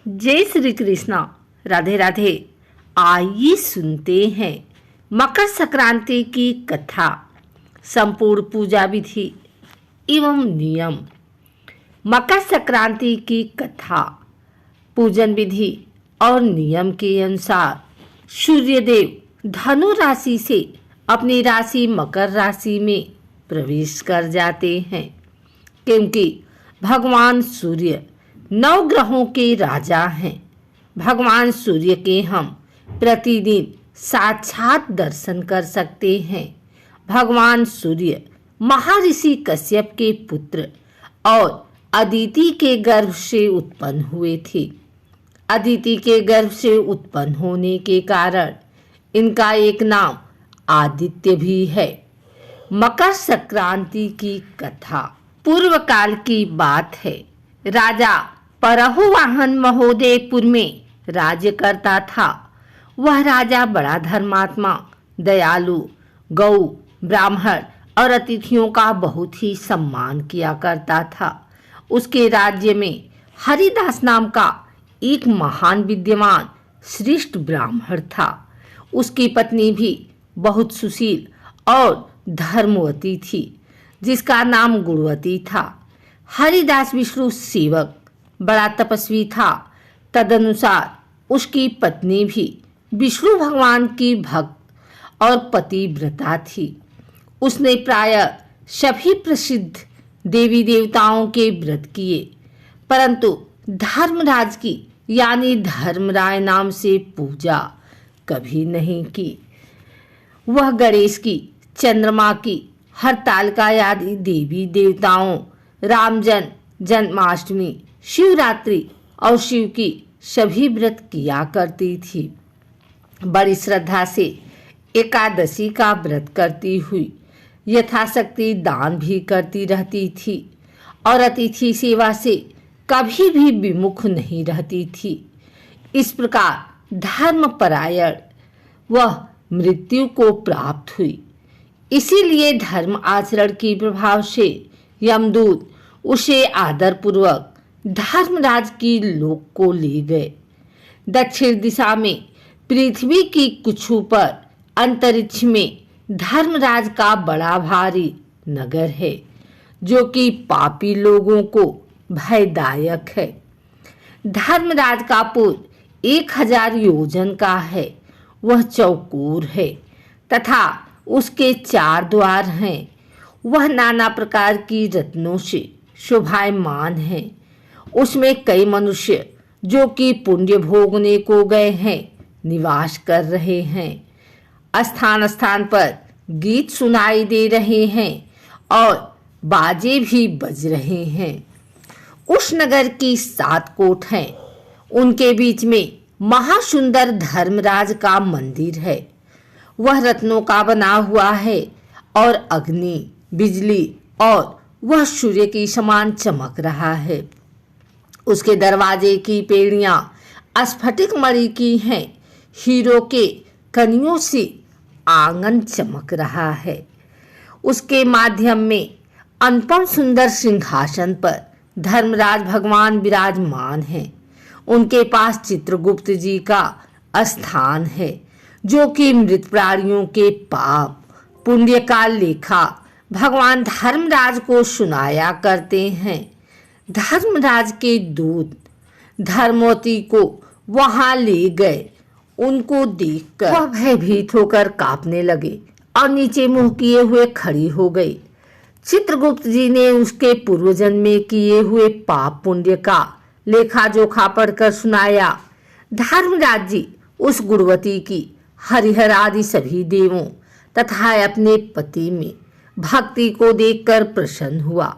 जय श्री कृष्णा। राधे राधे। आइए सुनते हैं मकर संक्रांति की कथा, संपूर्ण पूजा विधि एवं नियम। मकर संक्रांति की कथा, पूजन विधि और नियम के अनुसार सूर्यदेव धनु राशि से अपनी राशि मकर राशि में प्रवेश कर जाते हैं, क्योंकि भगवान सूर्य नवग्रहों के राजा हैं। भगवान सूर्य के हम प्रतिदिन साक्षात दर्शन कर सकते हैं। भगवान सूर्य महर्षि कश्यप के पुत्र और अदिति के गर्भ से उत्पन्न हुए थे। अदिति के गर्भ से उत्पन्न होने के कारण इनका एक नाम आदित्य भी है। मकर संक्रांति की कथा पूर्व काल की बात है। राजा परहुवाहन महोदयपुर में राज्य करता था। वह राजा बड़ा धर्मात्मा, दयालु, गौ, ब्राह्मण और अतिथियों का बहुत ही सम्मान किया करता था। उसके राज्य में हरिदास नाम का एक महान विद्वान श्रेष्ठ ब्राह्मण था। उसकी पत्नी भी बहुत सुशील और धर्मवती थी, जिसका नाम गुणवती था। हरिदास विष्णु सेवक बड़ा तपस्वी था। तदनुसार उसकी पत्नी भी विष्णु भगवान की भक्त और पतिव्रता थी। उसने प्रायः सभी प्रसिद्ध देवी देवताओं के व्रत किए, परंतु धर्मराज की यानी धर्मराय नाम से पूजा कभी नहीं की। वह गणेश की, चंद्रमा की, हरतालिका आदि देवी देवताओं, रामजन्म, जन्माष्टमी, शिवरात्रि और शिव की सभी व्रत किया करती थी। बड़ी श्रद्धा से एकादशी का व्रत करती हुई यथाशक्ति दान भी करती रहती थी और अतिथि सेवा से कभी भी विमुख नहीं रहती थी। इस प्रकार धर्मपरायण वह मृत्यु को प्राप्त हुई। इसीलिए धर्म आचरण के प्रभाव से यमदूत उसे आदरपूर्वक धर्मराज की लोक को ले गए। दक्षिण दिशा में पृथ्वी की कुछु पर अंतरिक्ष में धर्मराज का बड़ा भारी नगर है, जो कि पापी लोगों को भयदायक है। धर्मराज का पुर 1000 योजन का है। वह चौकोर है तथा उसके 4 द्वार हैं। वह नाना प्रकार की रत्नों से शोभायमान है। उसमें कई मनुष्य जो कि पुण्य भोगने को गए हैं निवास कर रहे हैं। स्थान स्थान पर गीत सुनाई दे रहे हैं और बाजे भी बज रहे हैं। उस नगर की 7 कोट हैं। उनके बीच में महासुंदर धर्मराज का मंदिर है। वह रत्नों का बना हुआ है और अग्नि, बिजली और वह सूर्य की समान चमक रहा है। उसके दरवाजे की पेड़ियां स्फटिक मणि की हैं। हीरो के कनियों से आंगन चमक रहा है। उसके माध्यम में अनुपम सुंदर सिंहासन पर धर्मराज भगवान विराजमान हैं। उनके पास चित्रगुप्त जी का स्थान है, जो कि मृत प्राणियों के पाप पुण्य का लेखा भगवान धर्मराज को सुनाया करते हैं। धर्मराज के दूत धर्मवती को वहां ले गए। उनको देखकर वह भयभीत होकर कांपने लगे और नीचे मुंह किए हुए खड़ी हो गई। चित्रगुप्त जी ने उसके पूर्वजन्म में किए हुए पाप पुण्य का लेखा जोखा पढ़कर सुनाया। धर्मराज जी उस गुणवती की, हरिहर आदि सभी देवों तथा अपने पति में भक्ति को देखकर प्रसन्न हुआ,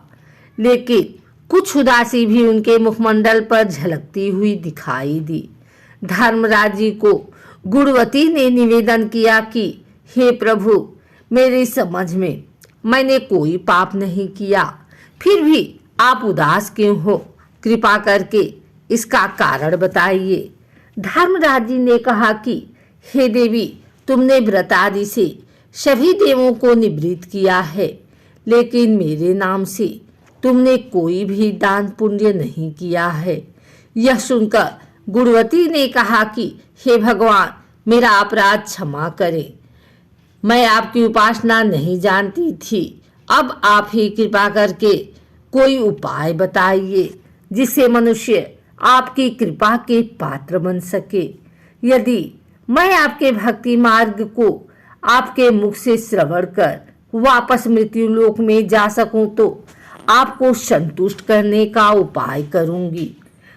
लेकिन कुछ उदासी भी उनके मुखमंडल पर झलकती हुई दिखाई दी। धर्मराज जी को गुणवती ने निवेदन किया कि हे प्रभु, मेरी समझ में मैंने कोई पाप नहीं किया, फिर भी आप उदास क्यों हो? कृपा करके इसका कारण बताइए। धर्मराज जी ने कहा कि हे देवी, तुमने व्रत आदि से सभी देवों को निवृत्त किया है, लेकिन मेरे नाम से तुमने कोई भी दान पुण्य नहीं किया है। यह सुनकर गुणवती ने कहा कि हे भगवान, मेरा अपराध क्षमा करें। मैं आपकी उपासना नहीं जानती थी। अब आप ही कृपा करके कोई उपाय बताइए जिससे मनुष्य आपकी कृपा के पात्र बन सके। यदि मैं आपके भक्ति मार्ग को आपके मुख से श्रवण कर वापस मृत्यु लोक में जा सकूं तो आपको संतुष्ट करने का उपाय करूंगी।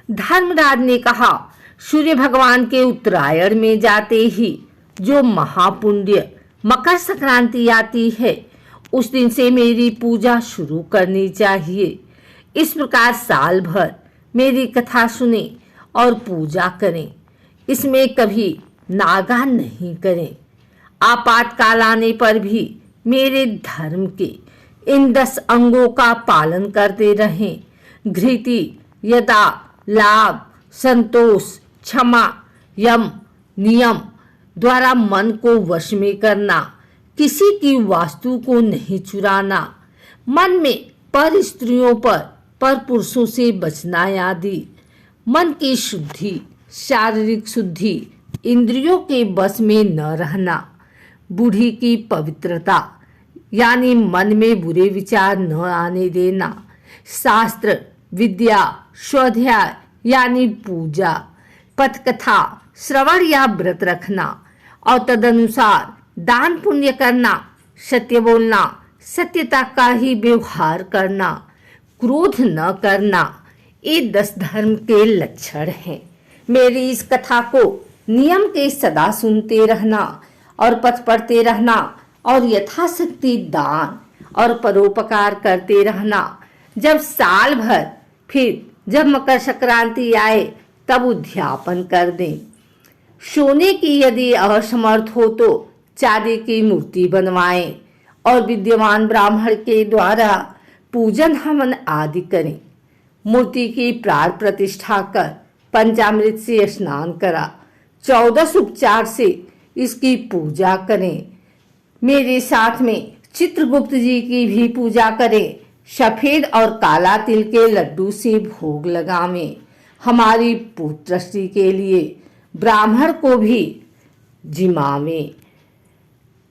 धर्मराज ने कहा, सूर्य भगवान के उत्तरायण में जाते ही जो महापुण्य मकर संक्रांति आती है, उस दिन से मेरी पूजा शुरू करनी चाहिए। इस प्रकार साल भर मेरी कथा सुने और पूजा करें। इसमें कभी नागा नहीं करें। आपातकाल आने पर भी मेरे धर्म के इन 10 अंगों का पालन करते रहें। धृति, यदा, लाभ, संतोष, क्षमा, यम, नियम द्वारा मन को वश में करना, किसी की वास्तु को नहीं चुराना, मन में पर स्त्रियों पर पुरुषों से बचना आदि, मन की शुद्धि, शारीरिक शुद्धि, इंद्रियों के बस में न रहना, बूढ़ी की पवित्रता यानी मन में बुरे विचार न आने देना, शास्त्र, विद्या, स्वाध्याय यानी पूजा, पथकथा, श्रवण या व्रत रखना और तदनुसार दान पुण्य करना, सत्य बोलना, सत्यता का ही व्यवहार करना, क्रोध न करना, ये 10 धर्म के लक्षण हैं। मेरी इस कथा को नियम के सदा सुनते रहना और पथ पढ़ते रहना और यथाशक्ति दान और परोपकार करते रहना। जब साल भर फिर जब मकर संक्रांति आए तब उद्यापन कर दें। सोने की यदि असमर्थ हो तो चांदी की मूर्ति बनवाएं और विद्यमान ब्राह्मण के द्वारा पूजन हवन आदि करें। मूर्ति की प्राण प्रतिष्ठा कर पंचामृत से स्नान करा 14 उपचार से इसकी पूजा करें। मेरे साथ में चित्रगुप्त जी की भी पूजा करें। सफेद और काला तिल के लड्डू से भोग लगावें। हमारी पुत्रश्री के लिए ब्राह्मण को भी जिमावें।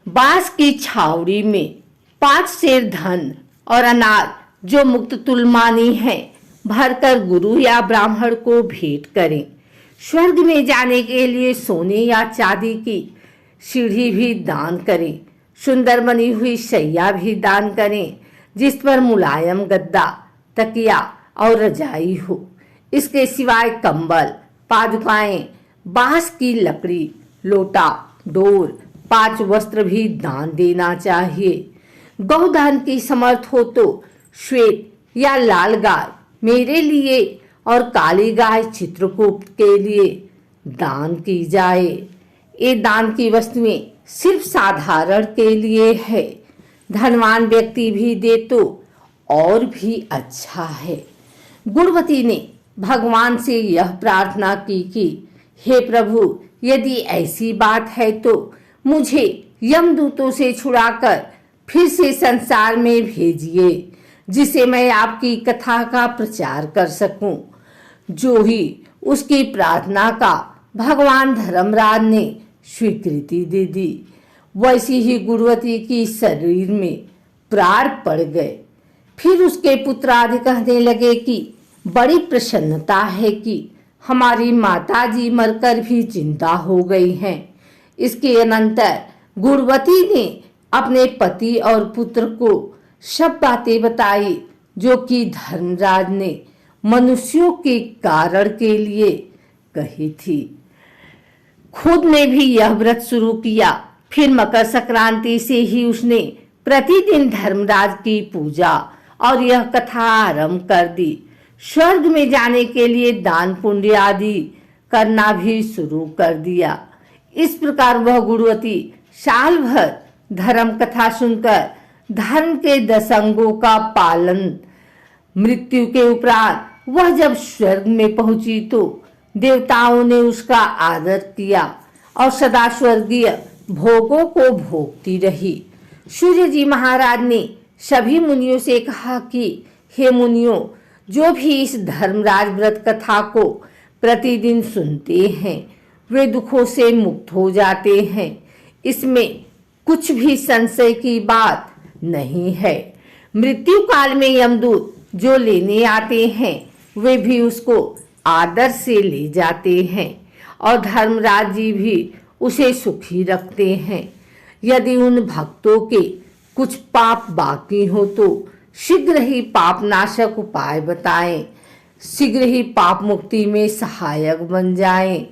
बांस की छावड़ी में 5 सेर धन और अनार जो मुक्त तुलमानी है भरकर गुरु या ब्राह्मण को भेंट करें। स्वर्ग में जाने के लिए सोने या चांदी की सीढ़ी भी दान करें। सुंदर बनी हुई शैया भी दान करें जिस पर मुलायम गद्दा, तकिया और रजाई हो। इसके सिवाय कंबल, पादुकाएं, बांस की लकड़ी, लोटा, डोर, 5 वस्त्र भी दान देना चाहिए। गौदान की समर्थ हो तो श्वेत या लाल गाय मेरे लिए और काली गाय चित्रगुप्त के लिए दान की जाए। ये दान की वस्तुएं सिर्फ साधारण के लिए है। धनवान व्यक्ति भी दे तो और भी अच्छा है। गुणवती ने भगवान से यह प्रार्थना की कि हे प्रभु, यदि ऐसी बात है तो मुझे यमदूतों से छुड़ाकर फिर से संसार में भेजिए जिसे मैं आपकी कथा का प्रचार कर सकूं। जो ही उसकी प्रार्थना का भगवान धर्मराज ने स्वीकृति दे दी, वैसी ही गुणवती की शरीर में प्राण पड़ गए। फिर उसके पुत्र आदि कहने लगे कि बड़ी प्रसन्नता है कि हमारी माताजी मरकर भी जिंदा हो गई हैं। इसके अनंतर गुणवती ने अपने पति और पुत्र को सब बातें बताई जो कि धर्मराज ने मनुष्यों के कारण के लिए कही थी। खुद ने भी यह व्रत शुरू किया। फिर मकर संक्रांति से ही उसने प्रतिदिन धर्मराज की पूजा और यह कथा आरंभ कर दी। स्वर्ग में जाने के लिए दान पुण्य आदि करना भी शुरू कर दिया। इस प्रकार वह गुणवती साल भर धर्म कथा सुनकर धर्म के 10 अंगों का पालन, मृत्यु के उपरांत वह जब स्वर्ग में पहुंची तो देवताओं ने उसका आदर किया और सदा स्वर्गीय भोगों को भोगती रही। सूर्य जी महाराज ने सभी मुनियों से कहा कि हे मुनियों, जो भी इस धर्मराज व्रत कथा को प्रतिदिन सुनते हैं वे दुखों से मुक्त हो जाते हैं। इसमें कुछ भी संशय की बात नहीं है। मृत्यु काल में यमदूत जो लेने आते हैं वे भी उसको आदर से ले जाते हैं और धर्मराज जी भी उसे सुखी रखते हैं। यदि उन भक्तों के कुछ पाप बाकी हो तो शीघ्र ही पाप नाशक उपाय बताएं, शीघ्र ही पाप मुक्ति में सहायक बन जाएं।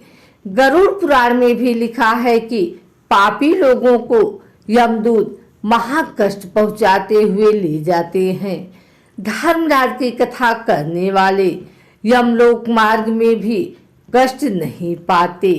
गरुड़ पुराण में भी लिखा है कि पापी लोगों को यमदूत महाकष्ट पहुंचाते हुए ले जाते हैं। धर्मराज की कथा करने वाले यमलोक मार्ग में भी कष्ट नहीं पाते।